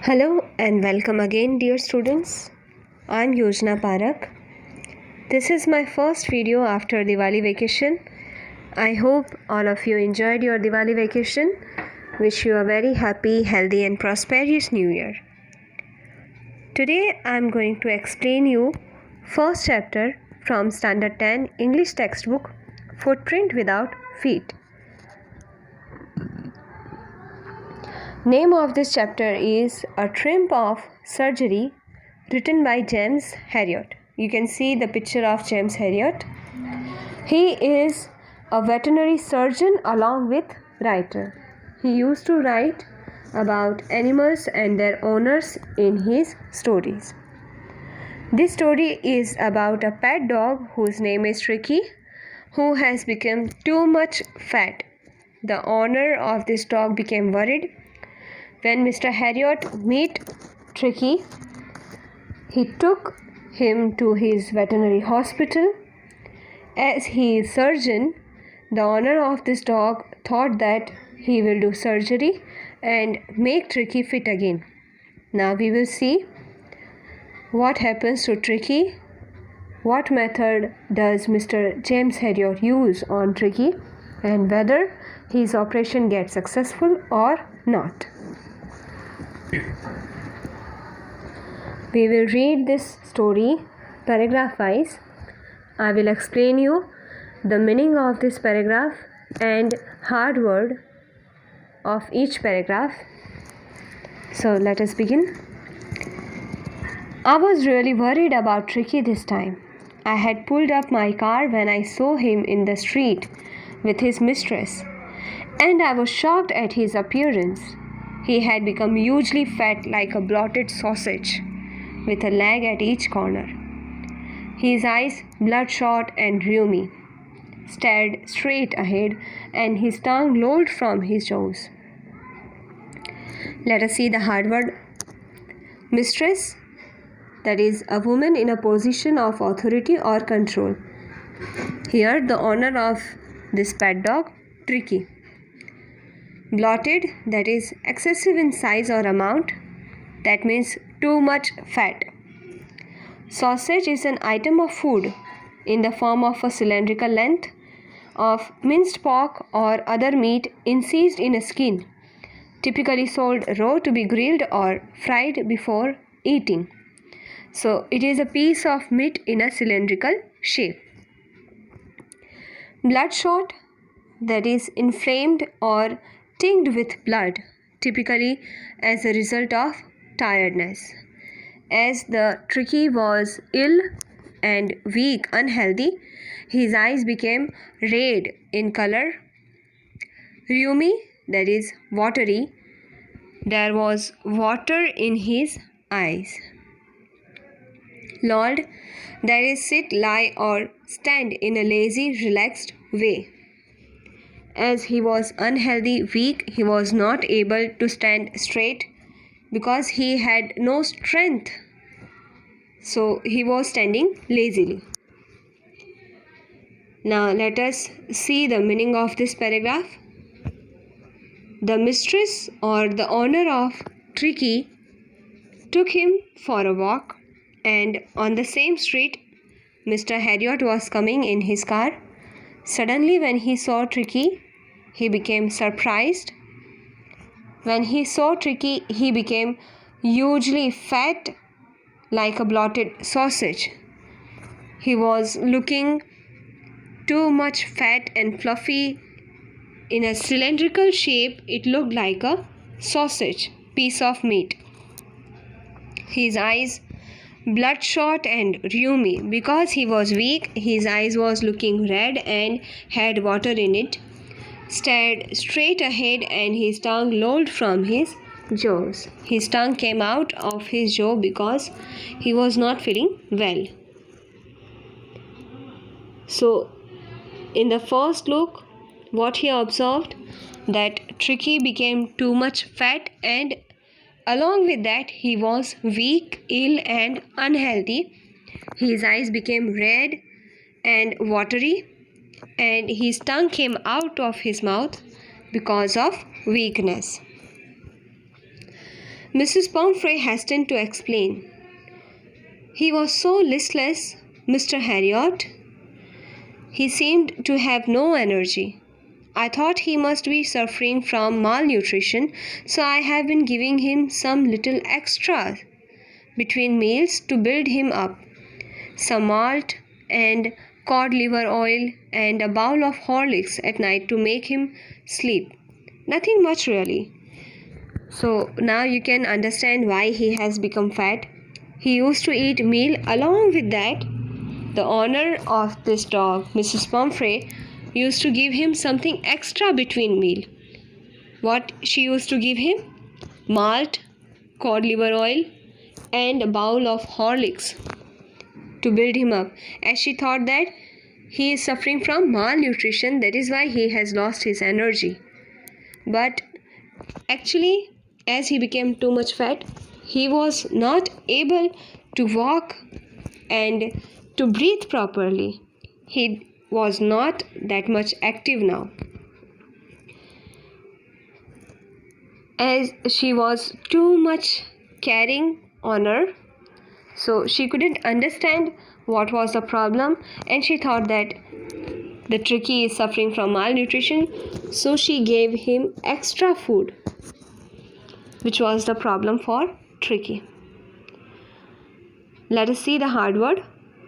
Hello and welcome again, dear students. I'm Yojana Parak. This is my first video after Diwali vacation. I hope all of you enjoyed your Diwali vacation. Wish you a very happy, healthy and prosperous new year. Today I'm going to explain you first chapter from Standard 10 English textbook, Footprint Without Feet. Name of this chapter is A Triumph of Surgery, written by James Herriot. You can see the picture of James Herriot. He is a veterinary surgeon along with writer. He used to write about animals and their owners in his stories. This story is about a pet dog whose name is Tricky, who has become too much fat. The owner of this dog became worried. When Mr. Herriot met Tricky, he took him to his veterinary hospital. As he is surgeon, the owner of this dog thought that he will do surgery and make Tricky fit again. Now we will see what happens to Tricky, what method does Mr. James Herriot use on Tricky, and whether his operation gets successful or not. We will read this story paragraph wise. I will explain you the meaning of this paragraph and hard word of each paragraph. So let us begin. I was really worried about Tricky this time. I had pulled up my car when I saw him in the street with his mistress, and I was shocked at his appearance. He had become hugely fat like a bloated sausage, with a leg at each corner. His eyes, bloodshot and rheumy, stared straight ahead, and his tongue lolled from his jaws. Let us see the hard word. Mistress, that is a woman in a position of authority or control. Here the owner of this pet dog, Tricky. Bloated, that is excessive in size or amount, that means too much fat. Sausage is an item of food in the form of a cylindrical length of minced pork or other meat incised in a skin, typically sold raw to be grilled or fried before eating. So it is a piece of meat in a cylindrical shape. Bloodshot, that is inflamed or tinged with blood, typically as a result of tiredness. As the Tricky was ill and weak, unhealthy, his eyes became red in color. Rheumy, that is watery, there was water in his eyes. Lolled, that is sit, lie or stand in a lazy, relaxed way. As he was unhealthy, weak, he was not able to stand straight because he had no strength. So he was standing lazily. Now let us see the meaning of this paragraph. The mistress or the owner of Tricky took him for a walk, and on the same street Mr. Herriot was coming in his car. Suddenly, when he saw Tricky, he became surprised. When he saw Tricky, he became hugely fat like a bloated sausage. He was looking too much fat and fluffy. In a cylindrical shape, it looked like a sausage, piece of meat. His eyes, bloodshot and rheumy. Because he was weak, his eyes was looking red and had water in it, stared straight ahead, and his tongue lolled from his jaws. His tongue came out of his jaw because he was not feeling well. So, in the first look, what he observed, that Tricky became too much fat, and along with that he was weak, ill and unhealthy. His eyes became red and watery, and his tongue came out of his mouth because of weakness. Mrs. Pomfrey hastened to explain. He was so listless, Mr. Harriot. He seemed to have no energy. I thought he must be suffering from malnutrition, so I have been giving him some little extra between meals to build him up. Some malt and cod liver oil and a bowl of Horlicks at night to make him sleep. Nothing much really. So now you can understand why he has become fat. He used to eat meal. Along with that, the owner of this dog, Mrs. Pomfrey, used to give him something extra between meal. What she used to give him? Malt, cod liver oil, and a bowl of Horlicks to build him up, as she thought that he is suffering from malnutrition. That is why he has lost his energy. But actually, as he became too much fat, he was not able to walk and to breathe properly. He was not that much active now, as she was too much carrying on her. So she couldn't understand what was the problem, and she thought that the Tricky is suffering from malnutrition. So she gave him extra food, which was the problem for Tricky. Let us see the hard word.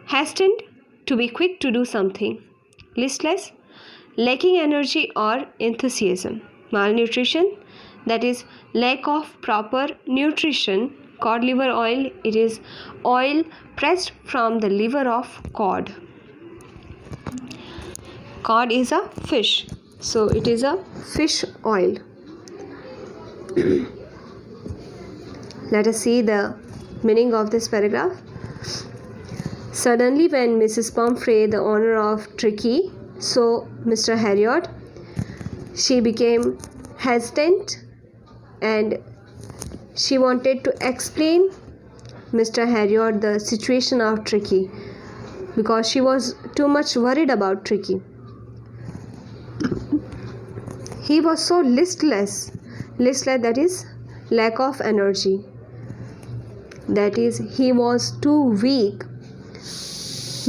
Hastened, to be quick to do something. Listless, lacking energy or enthusiasm. Malnutrition, that is lack of proper nutrition. Cod liver oil, it is oil pressed from the liver of cod. Cod is a fish, so it is a fish oil. Let us see the meaning of this paragraph. Suddenly, when Mrs. Pomfrey, the owner of Tricky, saw Mr. Harriot, she became hesitant and she wanted to explain Mr. Harriot the situation of Tricky, because she was too much worried about Tricky. He was so listless, that is lack of energy, that is he was too weak.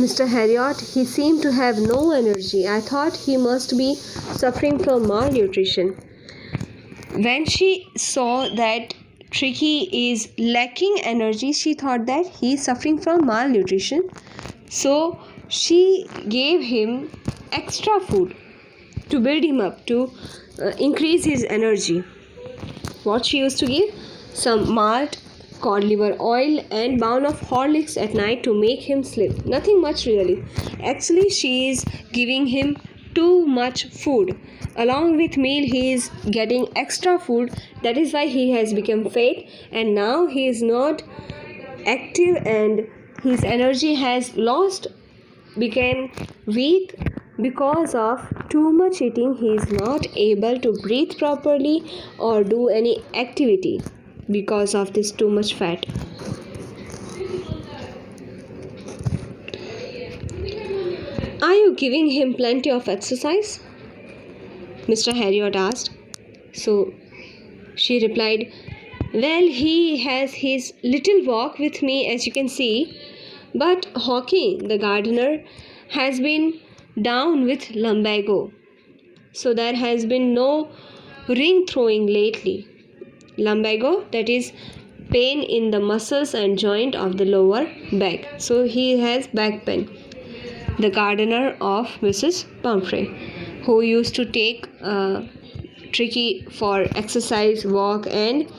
Mr. Harriot, he seemed to have no energy. I thought he must be suffering from malnutrition. When she saw that Tricky is lacking energy, she thought that he is suffering from malnutrition. So she gave him extra food to build him up, to increase his energy. What she used to give? Some malt, cod liver oil and bowl of Horlicks at night to make him sleep. Nothing much really. Actually, she is giving him too much food. Along with meal, he is getting extra food. That is why he has become fat, and now he is not active and his energy has lost, became weak. Because of too much eating, he is not able to breathe properly or do any activity because of this too much fat. Are you giving him plenty of exercise? Mr. Harriot asked. So she replied, well, he has his little walk with me, as you can see, but Hawking, the gardener, has been down with lumbago, so there has been no ring throwing lately. Lumbago, that is pain in the muscles and joint of the lower back, so he has back pain. The gardener of Mrs. Pomfrey, who used to take Tricky for exercise, walk, and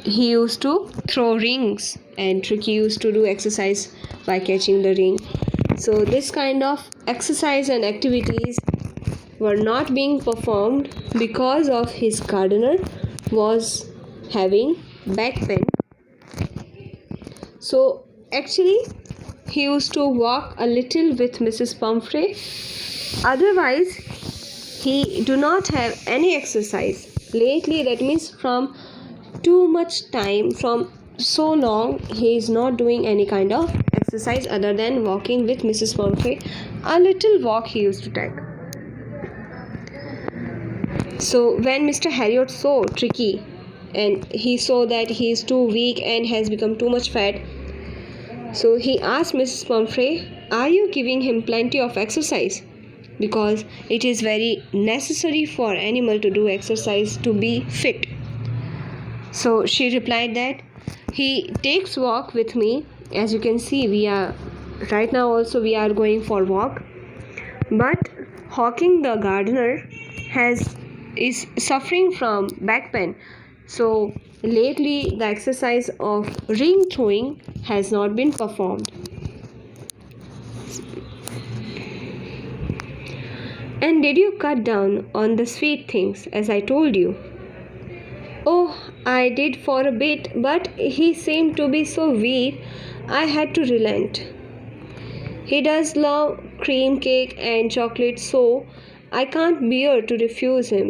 he used to throw rings, and Tricky used to do exercise by catching the ring. So this kind of exercise and activities were not being performed because of his gardener was having back pain. So actually he used to walk a little with Mrs. Pomfrey. Otherwise he do not have any exercise lately. That means from too much time, from so long, he is not doing any kind of exercise other than walking with Mrs. Pomfrey. A little walk he used to take. So when Mr. Harriot saw Tricky and he saw that he is too weak and has become too much fat. So he asked Mrs. Pumphrey, "Are you giving him plenty of exercise? Because it is very necessary for animal to do exercise to be fit." So she replied that he takes walk with me. As you can see, we are right now also we are going for walk. But Hawking the gardener is suffering from back pain. So lately the exercise of ring throwing has not been performed. "And did you cut down on the sweet things as I told you?" "Oh, I did for a bit, but he seemed to be so weak I had to relent. He does love cream cake and chocolate, so I can't bear to refuse him."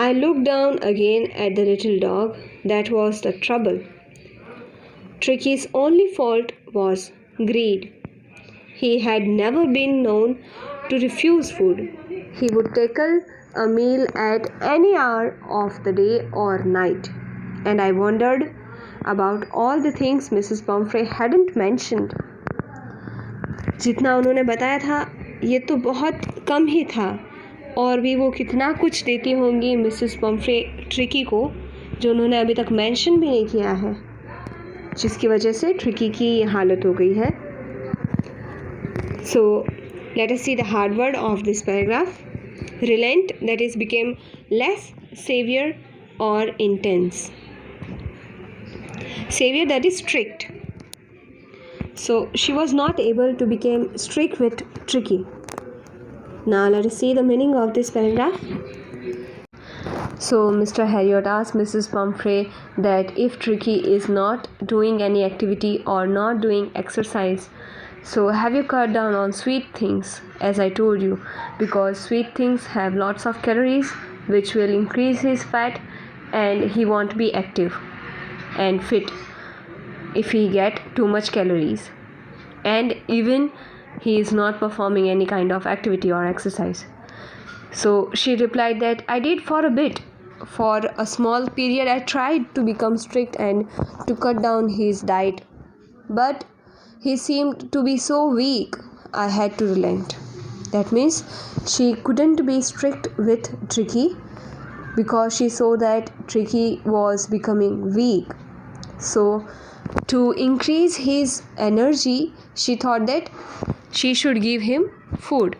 I looked down again at the little dog. That was the trouble. Tricky's only fault was greed. He had never been known to refuse food. He would tackle a meal at any hour of the day or night. And I wondered about all the things Mrs. Pumphrey hadn't mentioned. जितना उन्होंने बताया था ये तो बहुत कम ही था, और भी वो कितना कुछ देती होंगी मिसेस पम्फ्रे ट्रिकी को जो उन्होंने अभी तक मेंशन भी नहीं किया है, जिसकी वजह से ट्रिकी की ये हालत हो गई है. So let us see the hard word of this paragraph. Relent, that is became less severe or intense. Severe, that is strict. So she was not able to become strict with Tricky. Now let us see the meaning of this paragraph. So Mr. Harriot asked Mrs. Pumphrey that if Tricky is not doing any activity or not doing exercise, so have you cut down on sweet things as I told you, because sweet things have lots of calories which will increase his fat and he won't be active and fit if he get too much calories, and even he is not performing any kind of activity or exercise. So she replied that I did for a bit. For a small period I tried to become strict and to cut down his diet, but he seemed to be so weak I had to relent. That means she couldn't be strict with Tricky because she saw that Tricky was becoming weak. So to increase his energy, she thought that she should give him food.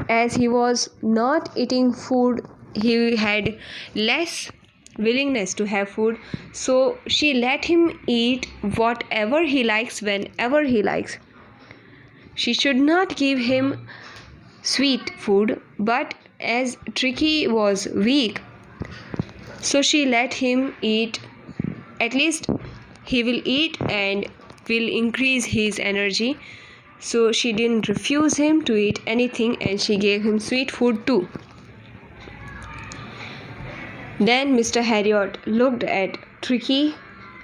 As he was not eating food, he had less willingness to have food, so she let him eat whatever he likes whenever he likes. She should not give him sweet food, but as Tricky was weak, so she let him eat. At least he will eat and will increase his energy. So she didn't refuse him to eat anything and she gave him sweet food too. Then Mr. Harriot looked at Tricky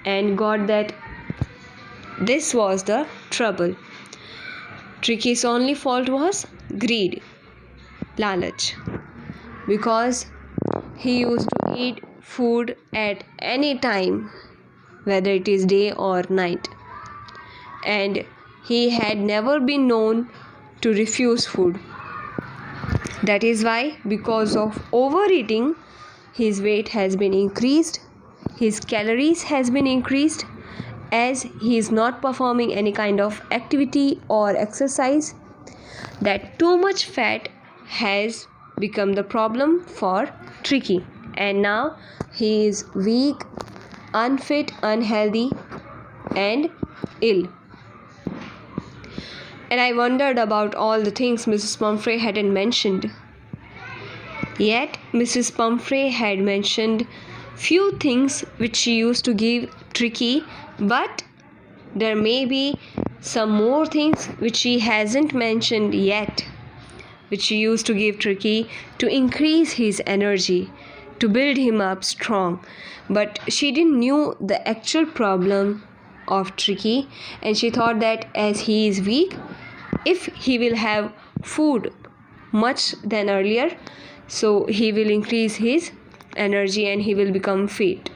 and got that this was the trouble. Tricky's only fault was greed, lalach, because he used to eat food at any time, whether it is day or night, and he had never been known to refuse food. That is why, because of overeating, his weight has been increased, his calories has been increased, as he is not performing any kind of activity or exercise. That too much fat has become the problem for Tricky, and now he is weak, unfit, unhealthy and ill. And I wondered about all the things Mrs. Pumphrey hadn't mentioned. Yet Mrs. Pumphrey had mentioned few things which she used to give Tricky, but there may be some more things which she hasn't mentioned yet, which she used to give Tricky to increase his energy, to build him up strong. But she didn't know the actual problem of Tricky, and she thought that as he is weak, if he will have food much than earlier, so he will increase his energy and he will become fit.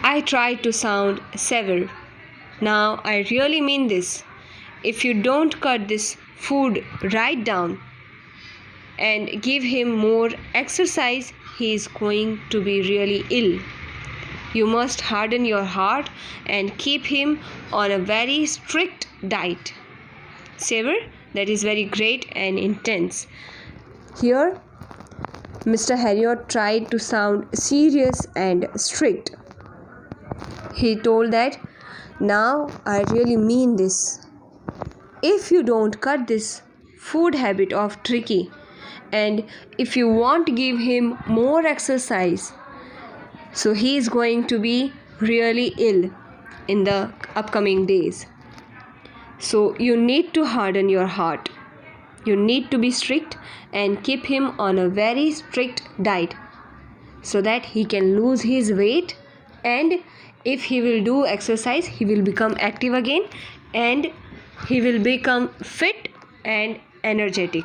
I tried to sound severe. Now I really mean this. If you don't cut this food right down and give him more exercise, he is going to be really ill. You must harden your heart and keep him on a very strict diet. Savor, that is very great and intense. Here, Mr. Harriot tried to sound serious and strict. He told that, now I really mean this. If you don't cut this food habit of Tricky, and if you want to give him more exercise, so he is going to be really ill in the upcoming days. So you need to harden your heart. You need to be strict and keep him on a very strict diet so that he can lose his weight, and if he will do exercise, he will become active again and he will become fit and energetic.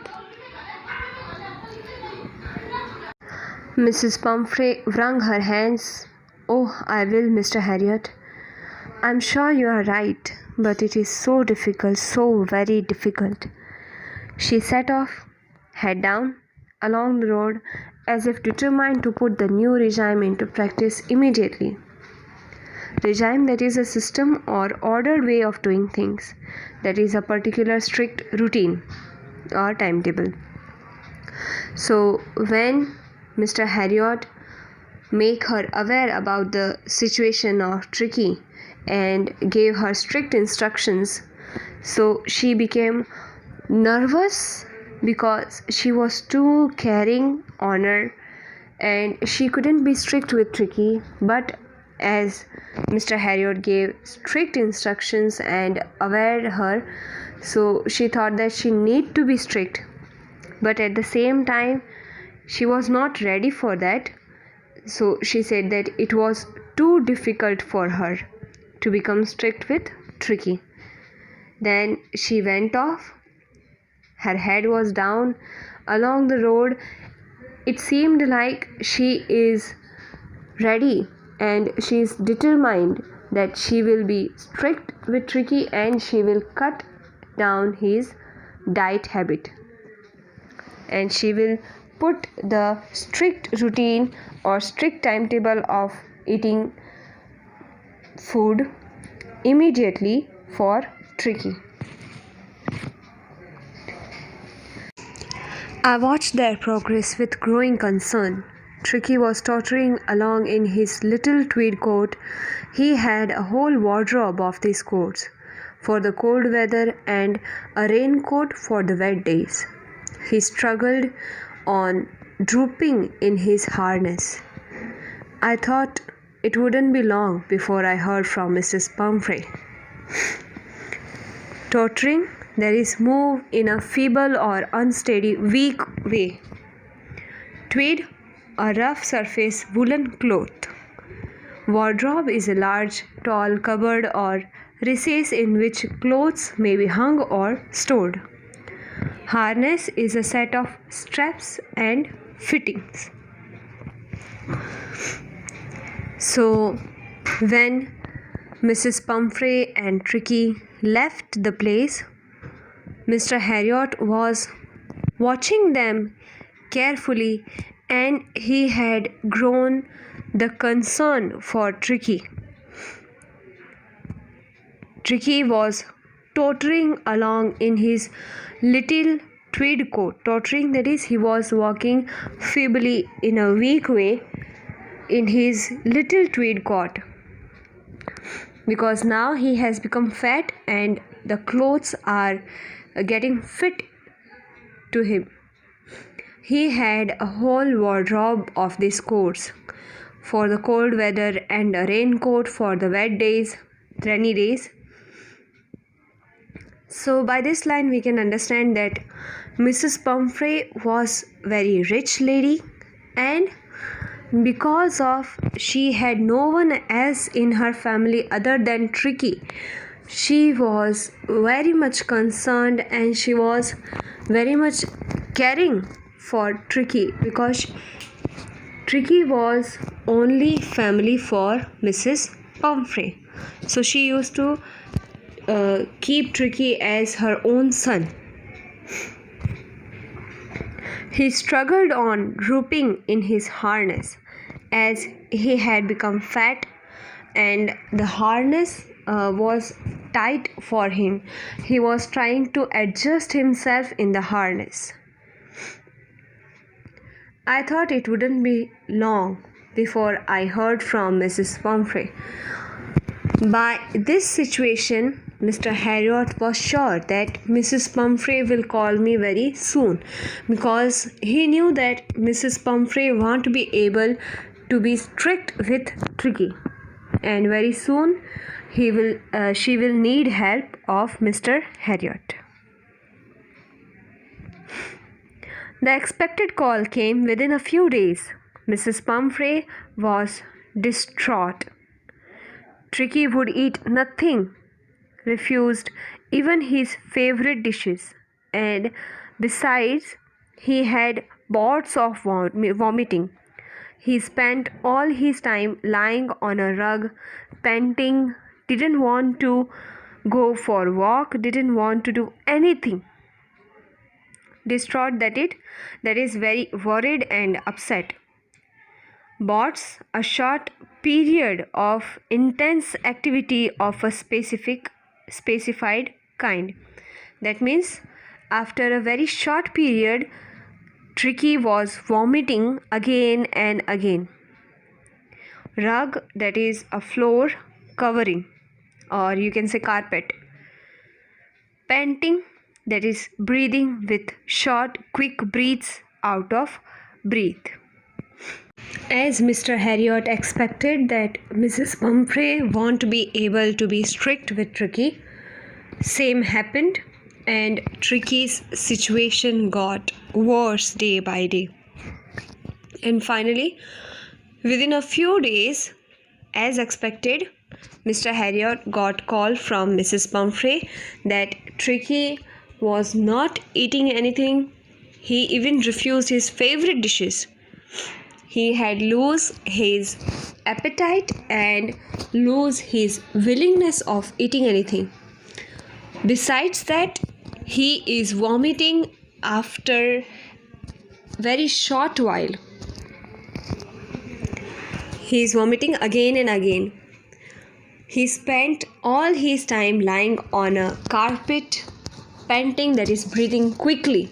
Mrs. Pumphrey wrung her hands. Oh, I will, Mr. Harriot. I'm sure you are right, but it is so difficult, so very difficult. She set off, head down, along the road, as if determined to put the new regime into practice immediately. Regime, that is a system or ordered way of doing things, that is a particular strict routine or timetable. So when Mr. Harriot made her aware about the situation of Tricky and gave her strict instructions, so she became nervous because she was too caring on her and she couldn't be strict with Tricky. But as Mr. Harriot gave strict instructions and aware her, so she thought that she need to be strict, but at the same time she was not ready for that. So she said that it was too difficult for her to become strict with Tricky. Then she went off. Her head was down along the road. It seemed like she is ready and she is determined that she will be strict with Tricky and she will cut down his diet habit. And she will put the strict routine or strict timetable of eating food immediately for Tricky. I watched their progress with growing concern. Tricky was tottering along in his little tweed coat. He had a whole wardrobe of these coats for the cold weather and a raincoat for the wet days. He struggled on, drooping in his harness. I thought it wouldn't be long before I heard from Mrs. Pumphrey. Tottering, that is move in a feeble or unsteady, weak way. Tweed, a rough surface woolen cloth. Wardrobe is a large, tall cupboard or recess in which clothes may be hung or stored. Harness is a set of straps and fittings. So when Mrs. Pumphrey and Tricky left the place, Mr. Harriot was watching them carefully and he had grown the concern for Tricky. Tricky was tottering along in his little tweed coat. Tottering, that is, he was walking feebly in a weak way in his little tweed coat, because now he has become fat and the clothes are getting fit to him. He had a whole wardrobe of these coats for the cold weather and a raincoat for the wet days, rainy days. So by this line we can understand that Mrs. Pumphrey was very rich lady, and because of she had no one else in her family other than Tricky, she was very much concerned and she was very much caring for Tricky because Tricky was only family for Mrs. Pumphrey. So she used to keep Tricky as her own son. He struggled on roping in his harness as he had become fat and the harness was tight for him. He was trying to adjust himself in the harness. I thought it wouldn't be long before I heard from Mrs. Pumphrey. By this situation, Mr. Harriot was sure that Mrs. Pumphrey will call me very soon because he knew that Mrs. Pumphrey won't be able to be strict with Tricky, and very soon she will need help of Mr. Harriot. The expected call came within a few days. Mrs. Pumphrey was distraught. Tricky would eat nothing, refused even his favorite dishes, and besides, he had bouts of vomiting. He spent all his time lying on a rug, panting, didn't want to go for a walk, didn't want to do anything. Distraught that is very worried and upset. Bouts, a short period of intense activity of a specified kind. That means after a very short period, Tricky was vomiting again and again. Rug, that is a floor covering, or you can say carpet. Panting, that is breathing with short, quick breaths out of breath. As Mr. Harriot expected that Mrs. Pumphrey won't be able to be strict with Tricky, same happened and Tricky's situation got worse day by day. And finally, within a few days, as expected, Mr. Harriot got call from Mrs. Pumphrey that Tricky was not eating anything. He even refused his favorite dishes. He had lost his appetite and lose his willingness of eating anything. Besides that, he is vomiting after very short while. He is vomiting again and again. He spent all his time lying on a carpet, panting, that is breathing quickly.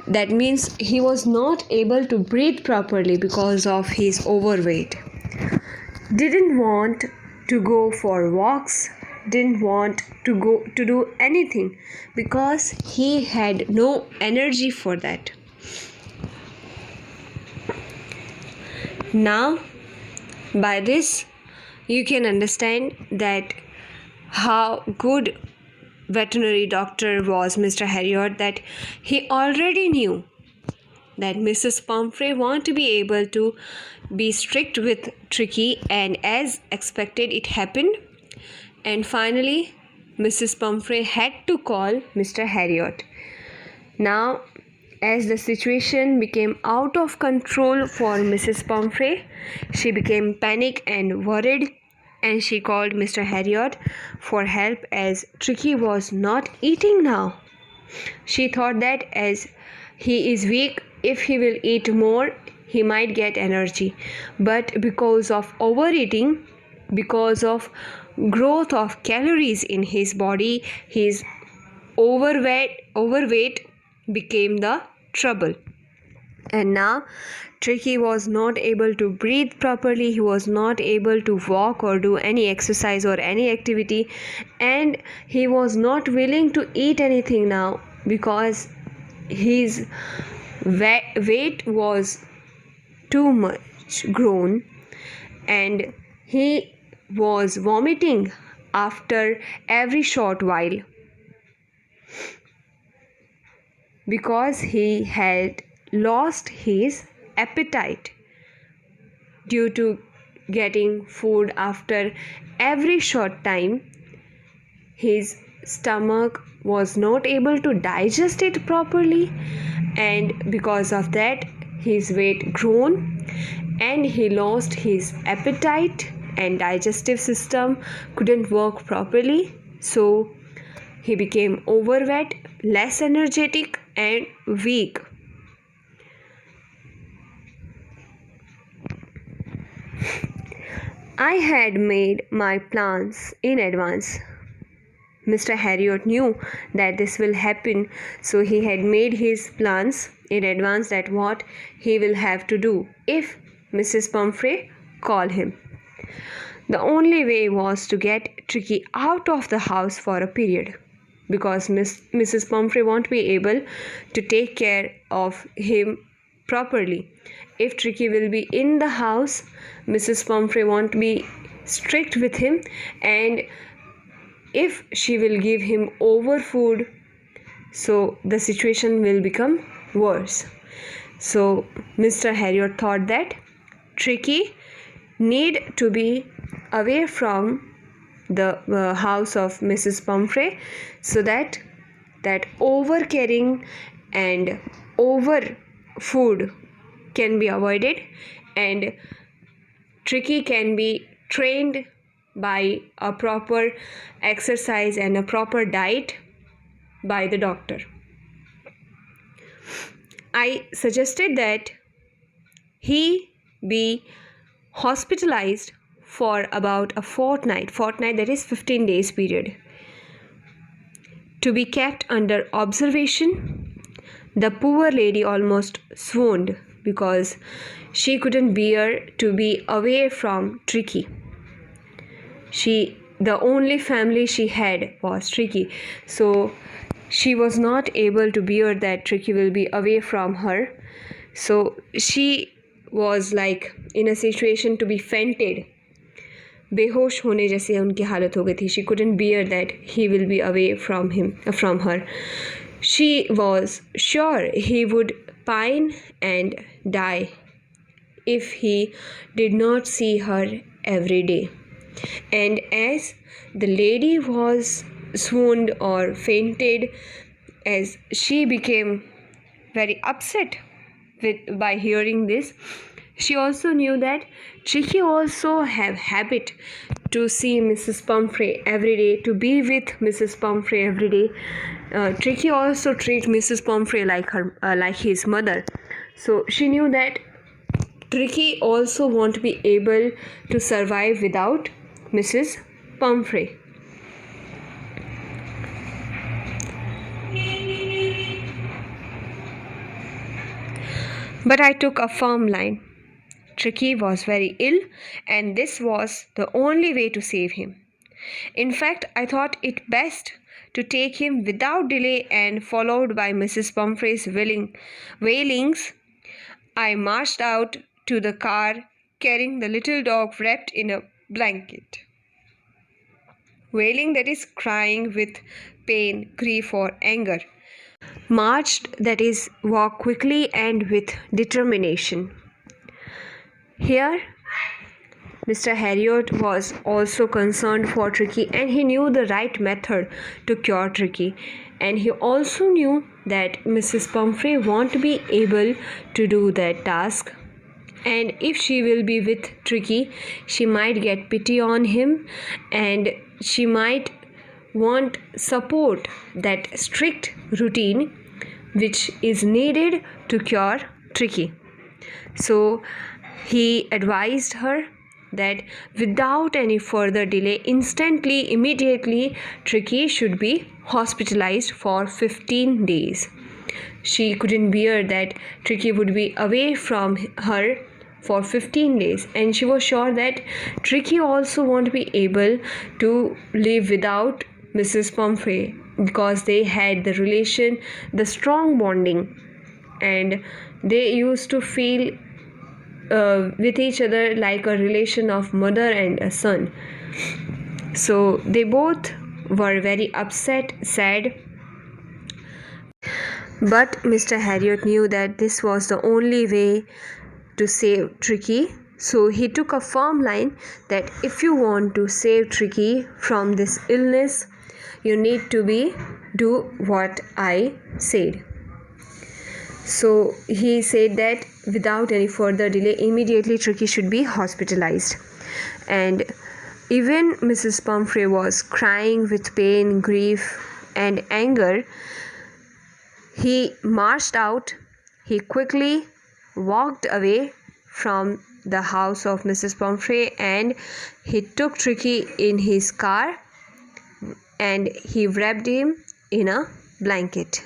That means he was not able to breathe properly because of his overweight. Didn't want to go for walks, didn't want to do anything because he had no energy for that. Now, by this, you can understand that how good veterinary doctor was Mr. Harriot, that he already knew that Mrs. Pumphrey won't be able to be strict with Tricky, and as expected it happened. And finally, Mrs. Pumphrey had to call Mr. Harriot. Now, as the situation became out of control for Mrs. Pumphrey, she became panicked and worried, and she called Mr. Harriot for help as Tricky was not eating now. She thought that as he is weak, if he will eat more, he might get energy. But because of overeating, because of growth of calories in his body, his overweight became the trouble. And now Tricky was not able to breathe properly. He was not able to walk or do any exercise or any activity, and he was not willing to eat anything now because his weight was too much grown, and he was vomiting after every short while because he had lost his appetite due to getting food after every short time. His stomach was not able to digest it properly, and because of that his weight grown and he lost his appetite and digestive system couldn't work properly. So he became overweight, less energetic and weak. I had made my plans in advance. Mr. Harriot knew that this will happen, so he had made his plans in advance that what he will have to do if Mrs. Pumphrey called him. The only way was to get Tricky out of the house for a period, because Mrs. Pumphrey won't be able to take care of him properly. If Tricky will be in the house, Mrs. Pumphrey won't be strict with him, and if she will give him over food, so the situation will become worse. So Mr. Harriot thought that Tricky need to be away from the house of Mrs. Pumphrey, so that over caring and over food can be avoided, and Tricky can be trained by a proper exercise and a proper diet by the doctor. I suggested that he be hospitalized for about a fortnight, that is 15 days period, to be kept under observation. The poor lady almost swooned because she couldn't bear to be away from Tricky. The only family she had was Tricky, so she was not able to bear that Tricky will be away from her. So she was like in a situation to be fainted. बेहोश होने जैसे उनकी हालत हो गई थी. She couldn't bear that he will be away from her. She was sure he would pine and die if he did not see her every day. And as the lady was swooned or fainted, as she became very upset by hearing this, she also knew that Tricky also have habit to see Mrs. Pumphrey every day, to be with Mrs. Pumphrey every day. Tricky also treat Mrs. Pumphrey like his mother. So she knew that Tricky also won't be able to survive without Mrs. Pumphrey. But I took a firm line. Tricky was very ill, and this was the only way to save him. In fact, I thought it best to take him without delay, and followed by Mrs. Pumphrey's wailings, I marched out to the car carrying the little dog wrapped in a blanket. Wailing, that is crying with pain, grief or anger. Marched, that is walk quickly and with determination. Here, Mr. Harriot was also concerned for Tricky, and he knew the right method to cure Tricky. And he also knew that Mrs. Pumphrey won't be able to do that task. And if she will be with Tricky, she might get pity on him, and she might want support, that strict routine which is needed to cure Tricky. So he advised her that without any further delay, instantly, immediately, Tricky should be hospitalized for 15 days. She couldn't bear that Tricky would be away from her for 15 days, and she was sure that Tricky also won't be able to live without Mrs. Pumphrey, because they had the relation, the strong bonding, and they used to feel with each other like a relation of mother and a son. So they both were very upset, sad. But Mr. Harriot knew that this was the only way to save Tricky. So he took a firm line that if you want to save Tricky from this illness, You need to do what I said. So he said that without any further delay, immediately Tricky should be hospitalized. And even Mrs. Pumphrey was crying with pain, grief, and anger. He marched out. He quickly walked away from the house of Mrs. Pumphrey, and he took Tricky in his car and he wrapped him in a blanket.